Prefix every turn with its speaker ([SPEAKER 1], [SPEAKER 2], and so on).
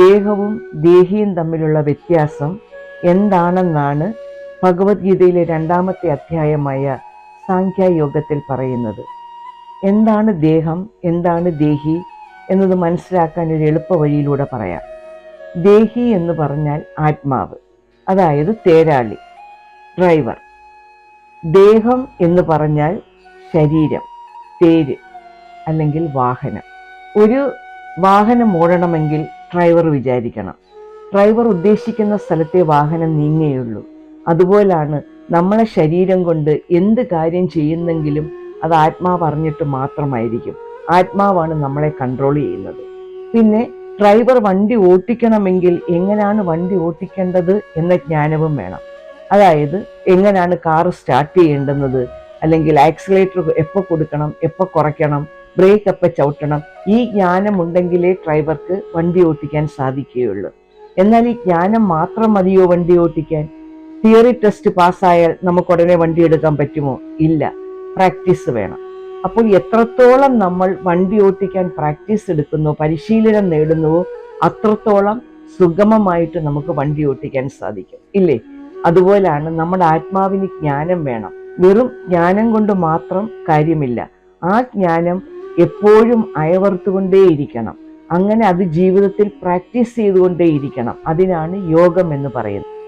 [SPEAKER 1] ദേഹവും ദേഹിയും തമ്മിലുള്ള വ്യത്യാസം എന്താണെന്നാണ് ഭഗവത്ഗീതയിലെ 2-ാമത്തെ അധ്യായമായ സാഖ്യയോഗത്തിൽ പറയുന്നത്. എന്താണ് ദേഹം, എന്താണ് ദേഹി എന്നത് മനസ്സിലാക്കാൻ ഒരു എളുപ്പ വഴിയിലൂടെ പറയാം. ദേഹി എന്ന് പറഞ്ഞാൽ ആത്മാവ്, അതായത് തേരാളി, ഡ്രൈവർ. ദേഹം എന്ന് പറഞ്ഞാൽ ശരീരം, തേര് അല്ലെങ്കിൽ വാഹനം. ഒരു വാഹനം ഓടണമെങ്കിൽ ഡ്രൈവർ വിചാരിക്കണം. ഡ്രൈവർ ഉദ്ദേശിക്കുന്ന സ്ഥലത്തെ വാഹനം നീങ്ങുകയുള്ളൂ. അതുപോലാണ് നമ്മളെ ശരീരം കൊണ്ട് എന്ത് കാര്യം ചെയ്യുന്നെങ്കിലും അത് ആത്മാവ് അറിഞ്ഞിട്ട് മാത്രമായിരിക്കും. ആത്മാവാണ് നമ്മളെ കൺട്രോൾ ചെയ്യുന്നത്. പിന്നെ ഡ്രൈവർ വണ്ടി ഓട്ടിക്കണമെങ്കിൽ എങ്ങനെയാണ് വണ്ടി ഓട്ടിക്കേണ്ടത് എന്ന ജ്ഞാനവും വേണം. അതായത് എങ്ങനെയാണ് കാറ് സ്റ്റാർട്ട് ചെയ്യേണ്ടുന്നത്, അല്ലെങ്കിൽ ആക്സിലേറ്റർ എപ്പോൾ കൊടുക്കണം, എപ്പോൾ കുറയ്ക്കണം, ബ്രേക്ക് എപ്പോൾ ചവിട്ടണം. ഈ ജ്ഞാനം ഉണ്ടെങ്കിലേ ഡ്രൈവർക്ക് വണ്ടി ഓട്ടിക്കാൻ സാധിക്കുകയുള്ളൂ. എന്നാൽ ഈ ജ്ഞാനം മാത്രം മതിയോ വണ്ടി ഓട്ടിക്കാൻ? തിയറി ടെസ്റ്റ് പാസ്സായാൽ നമുക്ക് ഉടനെ വണ്ടി എടുക്കാൻ പറ്റുമോ? ഇല്ല, പ്രാക്ടീസ് വേണം. അപ്പോൾ എത്രത്തോളം നമ്മൾ വണ്ടി ഓട്ടിക്കാൻ പ്രാക്ടീസ് എടുക്കുന്നോ, പരിശീലനം നേടുന്നുവോ, അത്രത്തോളം സുഗമമായിട്ട് നമുക്ക് വണ്ടി ഓട്ടിക്കാൻ സാധിക്കും, ഇല്ലേ? അതുപോലാണ് നമ്മുടെ ആത്മാവിന് ജ്ഞാനം വേണം. വെറും ജ്ഞാനം കൊണ്ട് മാത്രം കാര്യമില്ല. ആ ജ്ഞാനം എപ്പോഴും അയവർത്തുകൊണ്ടേയിരിക്കണം. അങ്ങനെ അത് ജീവിതത്തിൽ പ്രാക്ടീസ് ചെയ്തുകൊണ്ടേയിരിക്കണം. അതിനാണ് യോഗം എന്ന് പറയുന്നത്.